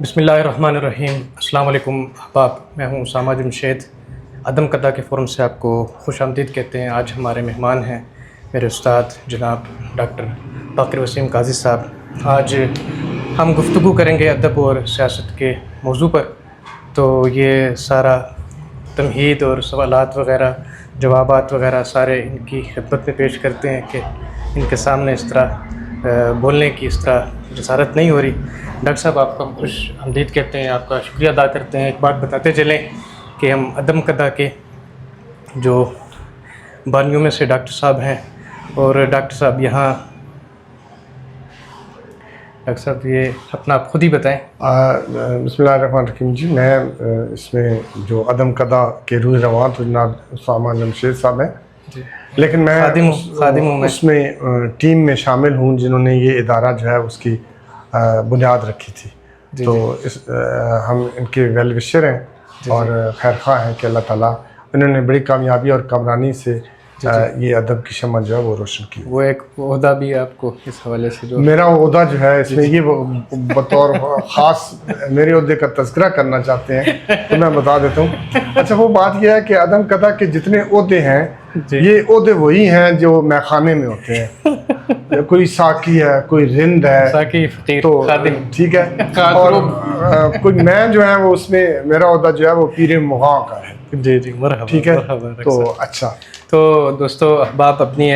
بسم اللہ الرحمن الرحیم۔ السلام علیکم احباب، میں ہوں اسامہ جمشید۔ عدم قدا کے فورم سے آپ کو خوش آمدید کہتے ہیں۔ آج ہمارے مہمان ہیں میرے استاد جناب ڈاکٹر باقر وسیم قاضی صاحب۔ آج ہم گفتگو کریں گے ادب اور سیاست کے موضوع پر۔ تو یہ سارا تمہید اور سوالات وغیرہ جوابات وغیرہ سارے ان کی خدمت میں پیش کرتے ہیں کہ ان کے سامنے اس طرح بولنے کی اس طرح جسارت نہیں ہو رہی۔ ڈاکٹر صاحب، آپ کو ہم خوش آمدید کہتے ہیں، آپ کا شکریہ ادا کرتے ہیں۔ ایک بات بتاتے چلیں کہ ہم عدم قدا کے جو بانیوں میں سے ڈاکٹر صاحب ہیں، اور ڈاکٹر صاحب یہاں ڈاکٹر صاحب یہ اپنا آپ خود ہی بتائیں۔ بسم اللہ الرحمن الرحیم۔ جی میں اس میں جو عدم قدا کے روح رواں تو جناب اسامہ جمشید صاحب ہیں، لیکن میں اس میں ٹیم میں شامل ہوں جنہوں نے یہ ادارہ جو ہے اس کی بنیاد رکھی تھی۔ تو ہم ان کے ویل وشر ہیں اور خیر خواہ ہیں کہ اللہ تعالیٰ انہوں نے بڑی کامیابی اور کامرانی سے یہ ادب کی شمع جو ہے وہ روشن کی۔ وہ ایک عہدہ بھی آپ کو اس حوالے سے جو میرا عہدہ جو ہے اس میں یہ بطور خاص میرے عہدے کا تذکرہ کرنا چاہتے ہیں تو میں بتا دیتا ہوں۔ اچھا، وہ بات یہ ہے کہ عدم قدا کے جتنے عہدے ہیں یہ عہدے وہی ہیں جو میخانے میں ہوتے ہیں۔ کوئی ساقی ہے، کوئی رند ہے، ساقی فقیر تو خادم، ٹھیک ہے، اور کوئی میں جو ہے وہ اس میں میرا عہدہ جو ہے وہ پیر مغاں کا ہے۔ جی مرحبا، ٹھیک ہے، مرحبا۔ تو اچھا، تو دوستو احباب، اپنی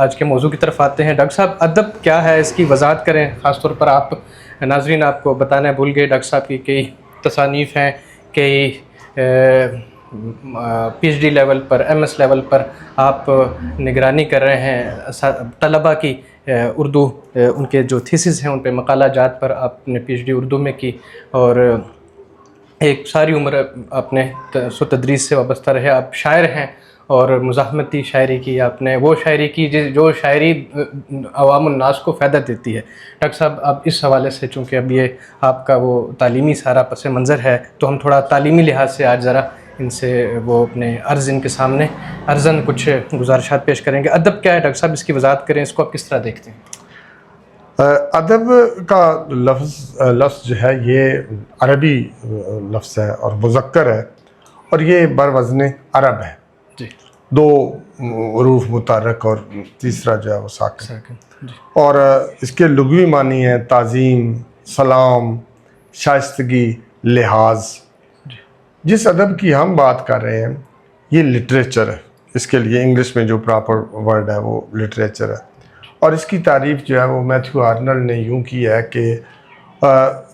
آج کے موضوع کی طرف آتے ہیں۔ ڈاکٹر صاحب، ادب کیا ہے، اس کی وضاحت کریں۔ خاص طور پر آپ ناظرین آپ کو بتانا بھول گئے، ڈاکٹر صاحب کی کئی تصانیف ہیں، کئی پی ایچ ڈی لیول پر، ایم ایس لیول پر آپ نگرانی کر رہے ہیں طلباء کی۔ اردو ان کے جو تھیسز ہیں ان پہ مقالہ جات پر آپ نے پی ایچ ڈی اردو میں کی، اور ایک ساری عمر آپ نے تدریس سے وابستہ رہے۔ آپ شاعر ہیں اور مزاحمتی شاعری کی آپ نے، وہ شاعری کی جو شاعری عوام الناس کو فائدہ دیتی ہے۔ ڈاکٹر صاحب، اب اس حوالے سے چونکہ اب یہ آپ کا وہ تعلیمی سارا پس منظر ہے، تو ہم تھوڑا تعلیمی لحاظ سے آج ذرا ان سے وہ اپنے عرض ان کے سامنے عرضاً کچھ گزارشات پیش کریں گے۔ ادب کیا ہے ڈاکٹر صاحب، اس کی وضاحت کریں، اس کو آپ کس طرح دیکھتے ہیں؟ ادب کا لفظ جو ہے یہ عربی لفظ ہے اور مذکر ہے، اور یہ بر وزن عرب ہے۔ جی، دو حروف متحرک اور تیسرا جو ہے وہ ساکن، اور اس کے لغوی معنی ہیں تعظیم، سلام، شائستگی، لحاظ۔ جس ادب کی ہم بات کر رہے ہیں یہ لٹریچر ہے، اس کے لیے انگلش میں جو پراپر ورڈ ہے وہ لٹریچر ہے، اور اس کی تعریف جو ہے وہ میتھیو آرنلڈ نے یوں کی ہے کہ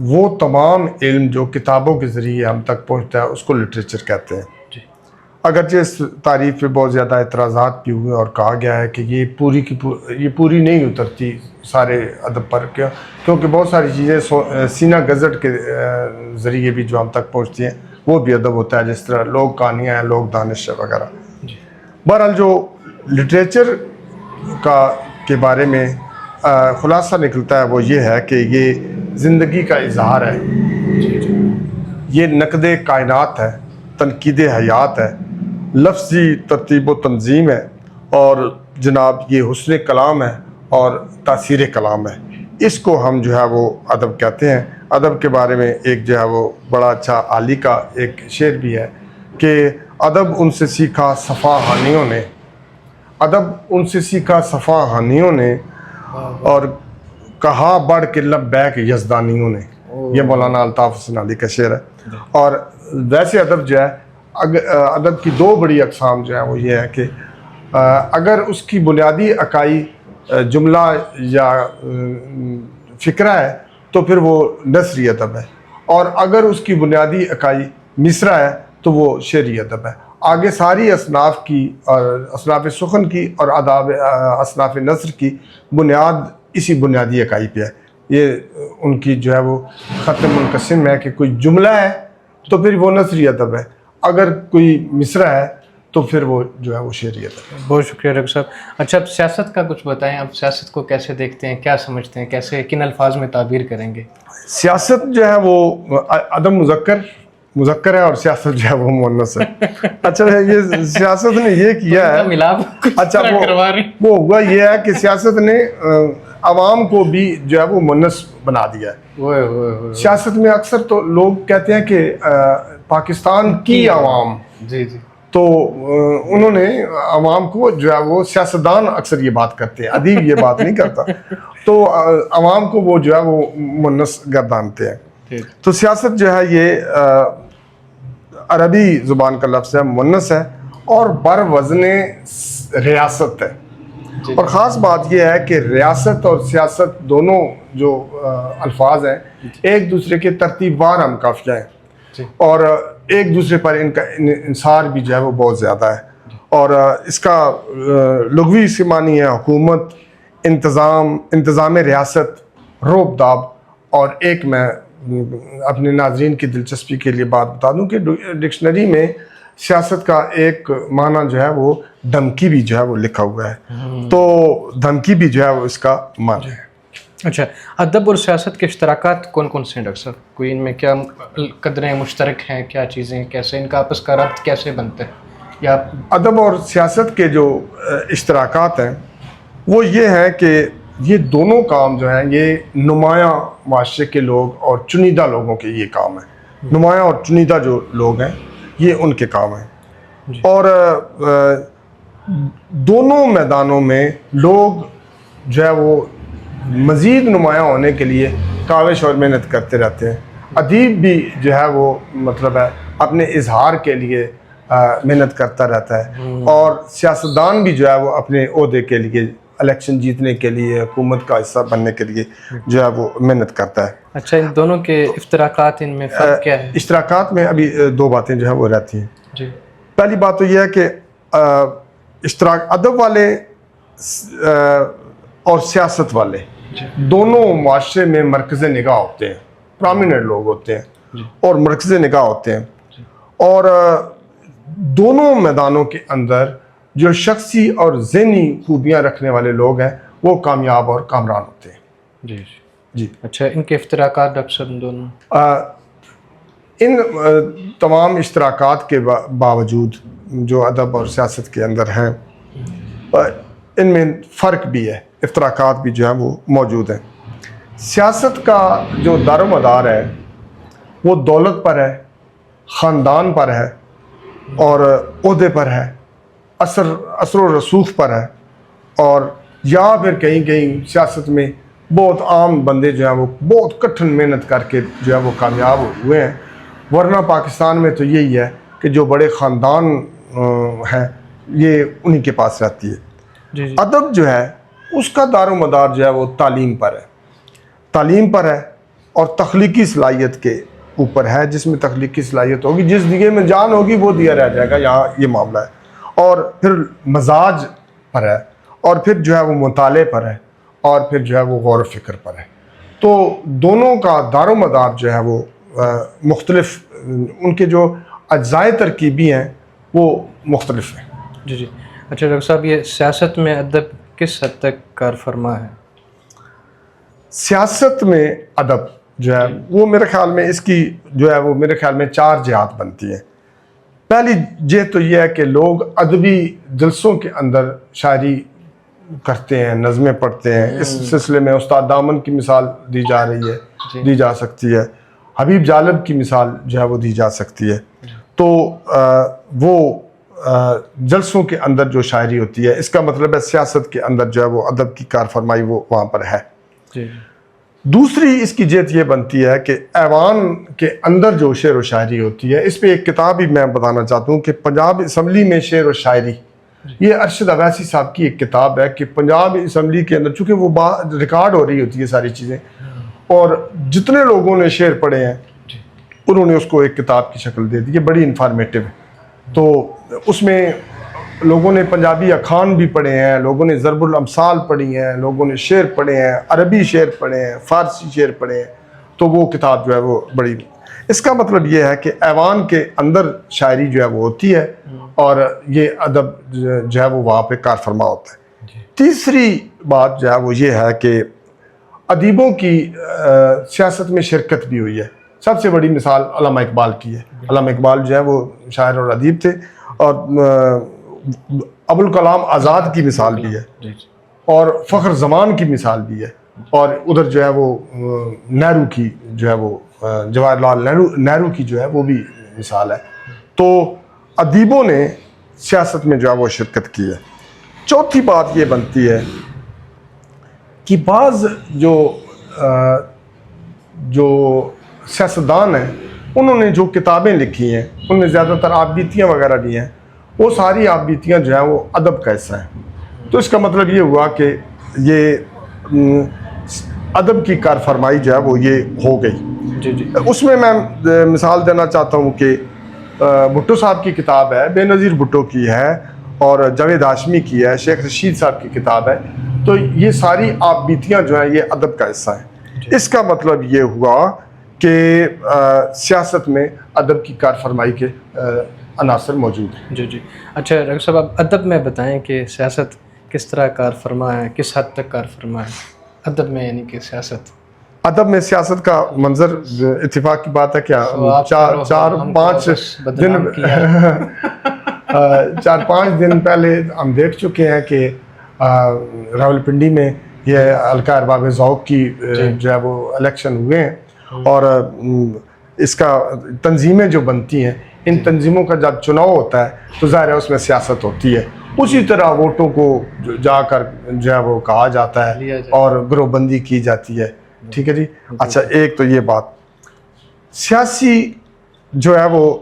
وہ تمام علم جو کتابوں کے ذریعے ہم تک پہنچتا ہے اس کو لٹریچر کہتے ہیں۔ اگرچہ اس تعریف پہ بہت زیادہ اعتراضات بھی ہوئے اور کہا گیا ہے کہ یہ پوری نہیں اترتی سارے ادب پر، کیونکہ بہت ساری چیزیں سینہ گزٹ کے ذریعے بھی جو ہم تک پہنچتی ہیں وہ بھی ادب ہوتا ہے، جس طرح لوگ کہانیاں ہیں، لوگ دانش وغیرہ۔ بہرحال جو لٹریچر کے بارے میں خلاصہ نکلتا ہے وہ یہ ہے کہ یہ زندگی کا اظہار ہے، یہ نقد کائنات ہے، تنقید حیات ہے، لفظی ترتیب و تنظیم ہے، اور جناب یہ حسن کلام ہے اور تاثیر کلام ہے۔ اس کو ہم جو ہے وہ ادب کہتے ہیں۔ ادب کے بارے میں ایک جو ہے وہ بڑا اچھا عالی کا ایک شعر بھی ہے کہ ادب ان سے سیکھا صفا ہانیوں نے، ادب ان سے سیکھا صفا ہانیوں نے، اور کہا بڑھ کے لبیک یزدانیوں نے۔ یہ مولانا الطاف حسین علی کا شعر ہے۔ اور ویسے ادب جو ہے، ادب کی دو بڑی اقسام جو ہیں وہ یہ ہے کہ اگر اس کی بنیادی اکائی جملہ یا فقرہ ہے تو پھر وہ نثری ادب ہے، اور اگر اس کی بنیادی اکائی مصرع ہے تو وہ شعری ادب ہے۔ آگے ساری اصناف کی اور اصناف سخن کی اور آداب اصناف نثر کی بنیاد اسی بنیادی اکائی پہ ہے۔ یہ ان کی جو ہے وہ خط منقسم ہے کہ کوئی جملہ ہے تو پھر وہ نثری ادب ہے، اگر کوئی مصرع ہے تو پھر وہ جو ہے وہ شعری ادب ہے۔ بہت شکریہ ڈاکٹر صاحب۔ اچھا، اب سیاست کا کچھ بتائیں، آپ سیاست کو کیسے دیکھتے ہیں، کیا سمجھتے ہیں، کیسے کن الفاظ میں تعبیر کریں گے؟ سیاست جو ہے وہ عدم مذکر ہے، اور سیاست جو ہے وہ مؤنث ہے۔ اچھا، یہ سیاست نے یہ کیا ہے، اچھا وہ ہوا یہ ہے کہ سیاست نے عوام کو بھی جو ہے وہ منس بنا دیا ہے. سیاست میں اکثر تو لوگ کہتے ہیں کہ پاکستان کی عوام, جی جی, تو انہوں نے عوام کو جو ہے وہ سیاستدان اکثر یہ بات کرتے ہیں, ادیب یہ بات نہیں کرتا, تو عوام کو وہ جو ہے وہ منس گردانتے ہیں. تو سیاست جو ہے یہ عربی زبان کا لفظ ہے, منس ہے, اور بر وزن ریاست ہے. اور خاص بات یہ ہے کہ ریاست اور سیاست دونوں جو الفاظ ہیں ایک دوسرے کے ترتیب وار ہم قافیہ ہیں, اور ایک دوسرے پر ان کا انحصار بھی جو ہے وہ بہت زیادہ ہے. اور اس کا لغوی سے معنی ہے حکومت, انتظام ریاست, روب داب. اور ایک میں اپنے ناظرین کی دلچسپی کے لیے بات بتا دوں کہ ڈکشنری میں سیاست کا ایک معنی جو ہے وہ دھمکی بھی جو ہے وہ لکھا ہوا ہے, تو دھمکی بھی جو ہے وہ اس کا معنی ہے. اچھا, ادب اور سیاست کے اشتراکات کون کون سے ہیں ڈاکٹر صاحب؟ کوئی ان میں کیا قدریں مشترک ہیں, کیا چیزیں, کیسے ان کا آپس کا ربط کیسے بنتے ہیں؟ یا ادب اور سیاست کے جو اشتراکات ہیں وہ یہ ہیں کہ یہ دونوں کام جو ہیں یہ نمایاں معاشرے کے لوگ اور چنیدہ لوگوں کے یہ کام ہیں. نمایاں اور چنیدہ جو لوگ ہیں یہ ان کے کام ہیں. اور دونوں میدانوں میں لوگ جو ہے وہ مزید نمایاں ہونے کے لیے کاوش اور محنت کرتے رہتے ہیں. ادیب بھی جو ہے وہ مطلب ہے اپنے اظہار کے لیے محنت کرتا رہتا ہے, اور سیاستدان بھی جو ہے وہ اپنے عہدے کے لیے, الیکشن جیتنے کے لیے, حکومت کا حصہ بننے کے لیے جو ہے وہ محنت کرتا ہے. اچھا, ان دونوں کے افتراقات ان میں فرق کیا ہے؟ اشتراکات میں ابھی دو باتیں جو ہے وہ رہتی ہیں. جی, پہلی بات تو یہ ہے کہ اشتراک ادب والے اور سیاست والے دونوں معاشرے میں مرکز نگاہ ہوتے ہیں, پرامیننٹ لوگ ہوتے ہیں اور مرکز نگاہ ہوتے ہیں. اور دونوں میدانوں کے اندر جو شخصی اور ذہنی خوبیاں رکھنے والے لوگ ہیں وہ کامیاب اور کامران ہوتے ہیں. جی جی. اچھا, ان کے اشتراکات ڈاکٹر صاحب دونوں ان تمام اشتراکات کے باوجود جو ادب اور سیاست کے اندر ہیں ان میں فرق بھی ہے, افتراقات بھی جو ہیں وہ موجود ہیں. سیاست کا جو دار و مدار ہے وہ دولت پر ہے, خاندان پر ہے, اور عہدے پر ہے, اثر و رسوخ پر ہے, اور یا پھر کہیں کہیں سیاست میں بہت عام بندے جو ہیں وہ بہت کٹھن محنت کر کے جو ہے وہ کامیاب ہوئے ہیں. ورنہ پاکستان میں تو یہی ہے کہ جو بڑے خاندان ہیں یہ انہی کے پاس رہتی ہے. ادب جو ہے اس کا دار و مدار جو ہے وہ تعلیم پر ہے, تعلیم پر ہے اور تخلیقی صلاحیت کے اوپر ہے. جس میں تخلیقی صلاحیت ہوگی, جس دیے میں جان ہوگی وہ دیا رہ جائے گا, یہاں یہ معاملہ ہے. اور پھر مزاج پر ہے, اور پھر جو ہے وہ مطالعے پر ہے, اور پھر جو ہے وہ غور و فکر پر ہے. تو دونوں کا دار و مدار جو ہے وہ مختلف, ان کے جو اجزائے ترکیبی ہیں وہ مختلف ہیں. جی جی. اچھا ڈاکٹر صاحب, یہ سیاست میں ادب کس حد تک کار فرما ہے؟ سیاست میں ادب جو ہے وہ میرے خیال میں اس کی جو ہے وہ میرے خیال میں 4 جہات بنتی ہیں. پہلی جہت تو یہ ہے کہ لوگ ادبی جلسوں کے اندر شاعری کرتے ہیں, نظمیں پڑھتے ہیں. اس سلسلے میں استاد دامن کی مثال دی جا رہی ہے, دی جا سکتی ہے. حبیب جالب کی مثال جو ہے وہ دی جا سکتی ہے. تو وہ جلسوں کے اندر جو شاعری ہوتی ہے, اس کا مطلب ہے سیاست کے اندر جو ہے وہ ادب کی کار فرمائی وہ وہاں پر ہے. دوسری اس کی جہت یہ بنتی ہے کہ ایوان کے اندر جو شعر و شاعری ہوتی ہے, اس پہ ایک کتاب بھی میں بتانا چاہتا ہوں کہ پنجاب اسمبلی میں شعر و شاعری, یہ ارشد اویسی صاحب کی ایک کتاب ہے کہ پنجاب اسمبلی کے اندر چونکہ وہ ریکارڈ ہو رہی ہوتی ہے ساری چیزیں, اور جتنے لوگوں نے شعر پڑھے ہیں انہوں نے اس کو ایک کتاب کی شکل دے دی. یہ بڑی انفارمیٹیو ہے. تو اس میں لوگوں نے پنجابی اخوان بھی پڑھے ہیں, لوگوں نے ضرب الامثال پڑھی ہیں, لوگوں نے شعر پڑھے ہیں, عربی شعر پڑھے ہیں, فارسی شعر پڑھے ہیں. تو وہ کتاب جو ہے وہ بڑی, اس کا مطلب یہ ہے کہ ایوان کے اندر شاعری جو ہے وہ ہوتی ہے, اور یہ ادب جو ہے وہ وہاں پہ کار فرما ہوتا ہے. تیسری بات جو ہے وہ یہ ہے کہ ادیبوں کی سیاست میں شرکت بھی ہوئی ہے. سب سے بڑی مثال علامہ اقبال کی ہے. علامہ اقبال جو ہے وہ شاعر اور ادیب تھے, اور ابوالکلام آزاد کی مثال بھی ہے. اور فخر زمان کی مثال بھی ہے، اور ادھر جو ہے وہ نہرو کی جو ہے وہ جواہر لال نہرو کی جو ہے وہ بھی مثال ہے۔ تو ادیبوں نے سیاست میں جو ہے وہ شرکت کی ہے۔ چوتھی بات یہ بنتی ہے کہ بعض جو سیاستدان ہیں انہوں نے جو کتابیں لکھی ہیں ان میں زیادہ تر آپ بیتیاں وغیرہ بھی ہیں، وہ ساری آپ بیتیاں جو ہیں وہ ادب کا حصہ ہیں۔ تو اس کا مطلب یہ ہوا کہ یہ ادب کی کار فرمائی جو ہے وہ یہ ہو گئی۔ جی جی اس میں مثال دینا چاہتا ہوں کہ بھٹو صاحب کی کتاب ہے، بے نظیر بھٹو کی ہے، اور جاوید ہاشمی کی ہے، شیخ رشید صاحب کی کتاب ہے۔ تو یہ ساری آپ بیتیاں جو ہیں یہ ادب کا حصہ ہیں۔ اس کا مطلب یہ ہوا کہ سیاست میں ادب کی کار فرمائی کے عناصر موجود ہیں۔ جی جی اچھا ڈاکٹر صاحب، آپ ادب میں بتائیں کہ سیاست کس طرح کار فرما ہے، کس حد تک کار فرما ہے ادب میں، یعنی کہ سیاست ادب میں سیاست کا منظر اتفاق کی بات ہے کیا چار پانچ دن پہلے ہم دیکھ چکے ہیں کہ راولپنڈی میں یہ حلقہ ارباب ذوق کی جو ہے وہ الیکشن ہوئے ہیں، اور اس کا تنظیمیں جو بنتی ہیں، ان تنظیموں کا جب چناؤ ہوتا ہے تو ظاہر ہے اس میں سیاست ہوتی ہے۔ اسی طرح ووٹوں کو جا کر جو ہے وہ کہا جاتا ہے اور گروہ بندی کی جاتی ہے۔ ٹھیک ہے جی۔ اچھا، ایک تو یہ بات سیاسی جو ہے وہ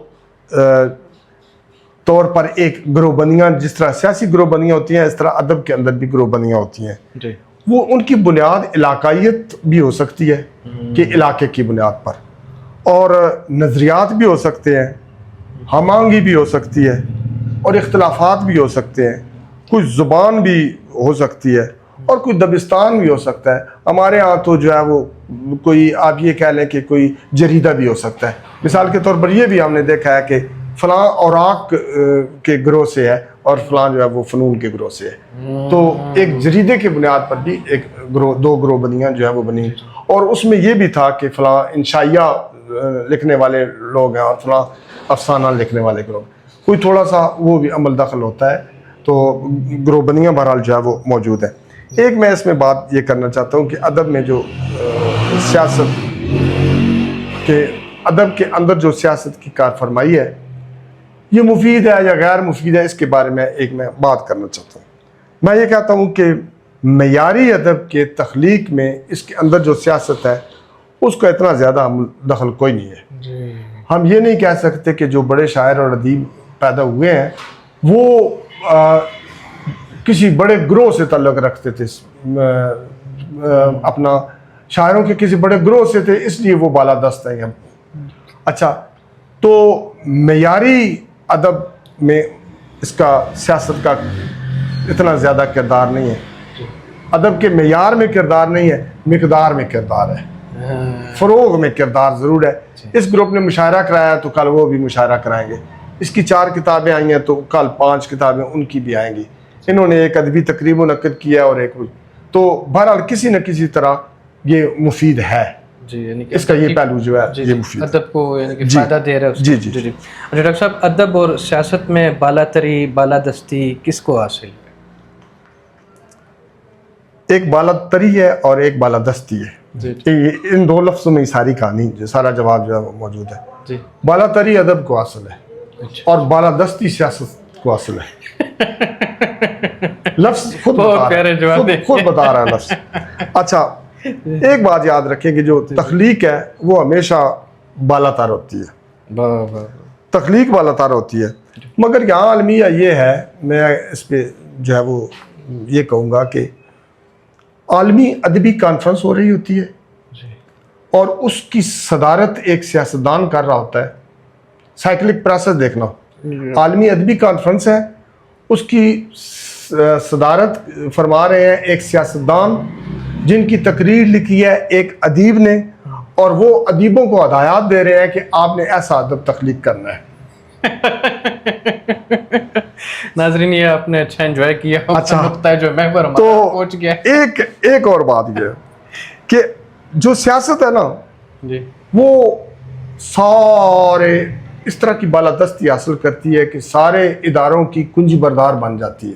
طور پر ایک گروہ بندیاں، جس طرح سیاسی گروہ بندیاں ہوتی ہیں اس طرح ادب کے اندر بھی گروہ بندیاں ہوتی ہیں۔ جی وہ ان کی بنیاد علاقائیت بھی ہو سکتی ہے کہ علاقے کی بنیاد پر، اور نظریات بھی ہو سکتے ہیں، ہم آہنگی بھی ہو سکتی ہے، اور اختلافات بھی ہو سکتے ہیں، کوئی زبان بھی ہو سکتی ہے، اور کوئی دبستان بھی ہو سکتا ہے۔ ہمارے ہاں تو جو ہے وہ کوئی آپ یہ کہہ لیں کہ کوئی جریدہ بھی ہو سکتا ہے۔ مثال کے طور پر یہ بھی ہم نے دیکھا ہے کہ فلاں اوراق کے گروہ سے ہے اور فلاں جو ہے وہ فنون کے گروہ سے ہے۔ تو ایک جریدے کی بنیاد پر بھی ایک گروہ، دو گروہ بندیاں جو ہے وہ بنی، اور اس میں یہ بھی تھا کہ فلاں انشائیہ لکھنے والے لوگ ہیں اور فلاں افسانہ لکھنے والے گروہ، کوئی تھوڑا سا وہ بھی عمل دخل ہوتا ہے۔ تو گروہ بندیاں بہرحال جو ہے وہ موجود ہیں۔ ایک میں اس میں بات یہ کرنا چاہتا ہوں کہ ادب میں جو سیاست کے، ادب کے اندر جو سیاست کی کار فرمائی ہے، یہ مفید ہے یا غیر مفید ہے، اس کے بارے میں ایک میں بات کرنا چاہتا ہوں۔ میں یہ کہتا ہوں کہ معیاری ادب کے تخلیق میں اس کے اندر جو سیاست ہے اس کا اتنا زیادہ دخل کوئی نہیں ہے۔ ہم یہ نہیں کہہ سکتے کہ جو بڑے شاعر اور ادیب پیدا ہوئے ہیں وہ کسی بڑے گروہ سے تعلق رکھتے تھے، اپنا شاعروں کے کسی بڑے گروہ سے تھے اس لیے وہ بالادست ہیں۔ اچھا، تو معیاری ادب میں اس کا سیاست کا اتنا زیادہ کردار نہیں ہے۔ ادب کے معیار میں کردار نہیں ہے، مقدار میں کردار ہے، فروغ میں کردار ضرور ہے۔ اس گروپ نے مشاعرہ کرایا تو کل وہ بھی مشاعرہ کرائیں گے، اس کی 4 کتابیں آئی ہیں تو کل 5 کتابیں ان کی بھی آئیں گی۔ انہوں نے ایک ادبی تقریب منعقد کیا اور ایک، تو بہرحال کسی نہ کسی طرح یہ مفید ہے۔ جی، یعنی کہ اس کا یہ پہلو جو ہے یہ مفید ہے، ادب کو یعنی کہ فائدہ دے رہا ہے اس کو۔ جی جی جی۔ اچھا ڈاکٹر صاحب، ادب اور سیاست میں بالاتری، بالادستی کس کو حاصل ہے؟ ایک بالاتری ہے اور ایک بالادستی ہے۔ ان دو لفظوں میں ساری کہانی، جو سارا جواب جو ہے وہ موجود ہے۔ جی، بالاتری ادب کو حاصل ہے اور بالادستی سیاست کو حاصل ہے۔ لفظ خود بتا رہا ہے لفظ۔ اچھا، ایک بات یاد رکھیں کہ جو تخلیق ہے وہ ہمیشہ بالاتر ہوتی ہے، تخلیق بالاتر ہوتی ہے، مگر یہاں المیہ یہ ہے، میں اس پہ جو ہے وہ یہ کہوں گا کہ عالمی ادبی کانفرنس ہو رہی ہوتی ہے اور اس کی صدارت ایک سیاستدان کر رہا ہوتا ہے۔ سائیکلک پروسیس دیکھنا، عالمی ادبی کانفرنس ہے، اس کی صدارت فرما رہے ہیں ایک سیاستدان جن کی تقریر لکھی ہے ایک ادیب نے، اور وہ ادیبوں کو ہدایات دے رہے ہیں کہ آپ نے ایسا ادب تخلیق کرنا ہے۔ ناظرین، یہ آپ نے اچھا انجوائے کیا۔ اچھا، نقطہ جو محور ہمارا تو پہنچ گیا۔ ایک اور بات یہ کہ جو سیاست ہے نا، جی، وہ سارے اس طرح کی بالادستی حاصل کرتی ہے کہ سارے اداروں کی کنجی بردار بن جاتی ہے،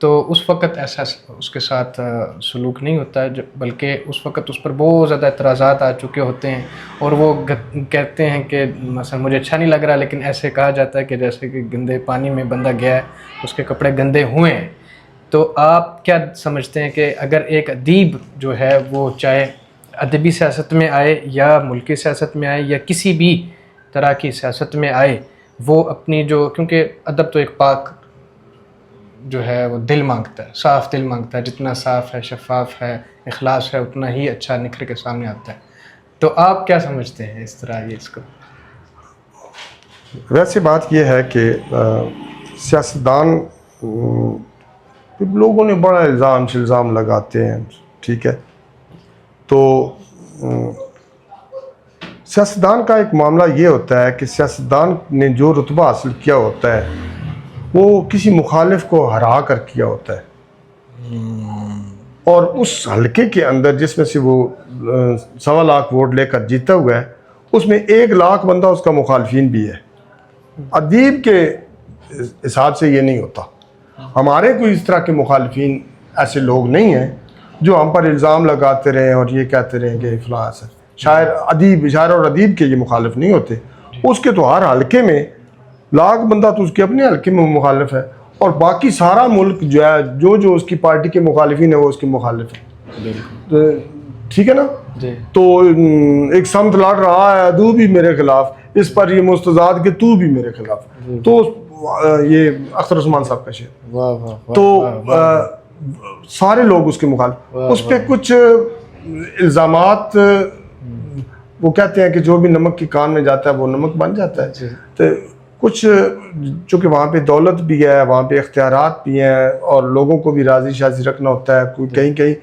تو اس وقت ایسا اس کے ساتھ سلوک نہیں ہوتا ہے، بلکہ اس وقت اس پر بہت زیادہ اعتراضات آ چکے ہوتے ہیں، اور وہ کہتے ہیں کہ مثلا مجھے اچھا نہیں لگ رہا، لیکن ایسے کہا جاتا ہے کہ جیسے کہ گندے پانی میں بندہ گیا ہے، اس کے کپڑے گندے ہوئے ہیں۔ تو آپ کیا سمجھتے ہیں کہ اگر ایک ادیب جو ہے وہ چاہے ادبی سیاست میں آئے یا ملکی سیاست میں آئے یا کسی بھی طرح کی سیاست میں آئے، وہ اپنی جو، کیونکہ ادب تو ایک پاک جو ہے وہ دل مانگتا ہے، صاف دل مانگتا ہے، جتنا صاف ہے، شفاف ہے، اخلاص ہے، اتنا ہی اچھا نکھر کے سامنے آتا ہے۔ تو آپ کیا سمجھتے ہیں اس طرح یہ اس کو؟ ویسے بات یہ ہے کہ سیاستدان لوگوں نے بڑا الزام لگاتے ہیں، ٹھیک ہے، تو سیاستدان کا ایک معاملہ یہ ہوتا ہے کہ سیاستدان نے جو رتبہ حاصل کیا ہوتا ہے وہ کسی مخالف کو ہرا کر کیا ہوتا ہے، اور اس حلقے کے اندر جس میں سے وہ 1.25 لاکھ ووٹ لے کر جیتا ہوا ہے، اس میں 1 لاکھ بندہ اس کا مخالفین بھی ہے۔ ادیب کے حساب سے یہ نہیں ہوتا، ہمارے کوئی اس طرح کے مخالفین ایسے لوگ نہیں ہیں جو ہم پر الزام لگاتے رہیں اور یہ کہتے رہیں کہ فلاں ایسا۔ شاعر اور ادیب کے یہ مخالف نہیں ہوتے، اس کے تو ہر حلقے میں لاکھ بندہ تو اس کے اپنے حلقے میں مخالف ہے، اور باقی سارا ملک جو ہے جو اس کی پارٹی کے مخالفین ہیں وہ اس کے مخالف ہیں، ٹھیک ہے نا؟ تو ایک سمت لڑ رہا ہے تو بھی میرے خلاف، اس پر یہ مستضاد کہ تو بھی میرے خلاف، تو یہ اختر عثمان صاحب کا شعر، تو سارے لوگ اس کے مخالف، اس پہ کچھ الزامات، وہ کہتے ہیں کہ جو بھی نمک کی کان میں جاتا ہے وہ نمک بن جاتا ہے، تو کچھ چونکہ وہاں پہ دولت بھی ہے، وہاں پہ اختیارات بھی ہیں، اور لوگوں کو بھی راضی شاضی رکھنا ہوتا ہے، کہیں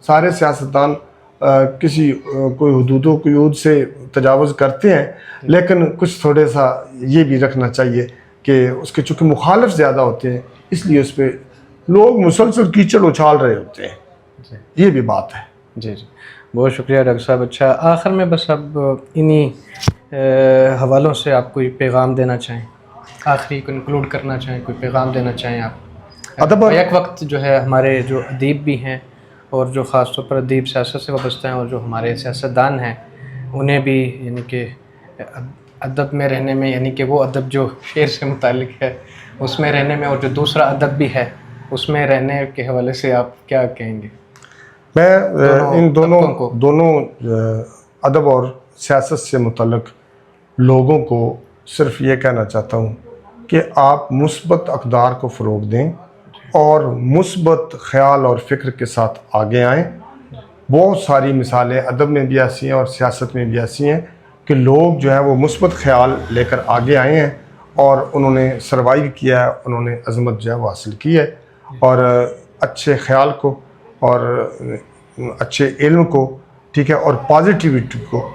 سارے سیاستدان کوئی حدود و قیود سے تجاوز کرتے ہیں، لیکن کچھ تھوڑے سا یہ بھی رکھنا چاہیے کہ اس کے چونکہ مخالف زیادہ ہوتے ہیں، اس لیے اس پہ لوگ مسلسل کیچڑ اچھال رہے ہوتے ہیں، یہ بھی بات ہے۔ جی بہت شکریہ ڈاکٹر صاحب۔ اچھا، آخر میں بس اب انہی حوالوں سے آپ کوئی پیغام دینا چاہیں، آخری کنکلوڈ کرنا چاہیں، کوئی پیغام دینا چاہیں آپ؟ ادب ایک وقت جو ہے ہمارے جو ادیب بھی ہیں، اور جو خاص طور پر ادیب سیاست سے وابستہ ہیں، اور جو ہمارے سیاستدان ہیں، انہیں بھی یعنی کہ ادب میں رہنے میں، یعنی کہ وہ ادب جو شعر سے متعلق ہے اس میں رہنے میں، اور جو دوسرا ادب بھی ہے اس میں رہنے کے حوالے سے آپ کیا کہیں گے؟ میں ان دونوں ادب اور سیاست سے متعلق لوگوں کو صرف یہ کہنا چاہتا ہوں کہ آپ مثبت اقدار کو فروغ دیں اور مثبت خیال اور فکر کے ساتھ آگے آئیں۔ بہت ساری مثالیں ادب میں بھی ایسی ہیں اور سیاست میں بھی ایسی ہیں کہ لوگ جو ہے وہ مثبت خیال لے کر آگے آئے ہیں، اور انہوں نے سروائیو کیا ہے، انہوں نے عظمت جو ہے وہ حاصل کی ہے، اور اچھے خیال کو اور اچھے علم کو، ٹھیک ہے، اور پازیٹیوٹی کو۔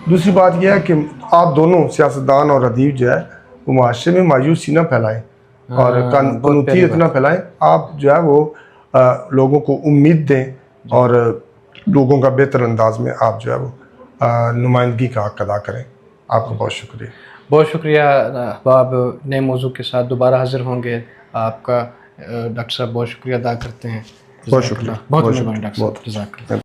دوسری بات یہ ہے کہ آپ دونوں سیاستدان اور ادیب جو ہے وہ معاشرے میں مایوسی نہ پھیلائیں اور قنوطی اتنا پھیلائیں، آپ جو ہے وہ لوگوں کو امید دیں، اور لوگوں کا بہتر انداز میں آپ جو ہے وہ نمائندگی کا حق ادا کریں۔ آپ کو بہت شکریہ۔ بہت شکریہ احباب، نئے موضوع کے ساتھ دوبارہ حاضر ہوں گے۔ آپ کا ڈاکٹر صاحب بہت شکریہ ادا کرتے ہیں۔ بہت شکریہ، بہت مہربانی ڈاکٹر صاحب، جزاک اللہ۔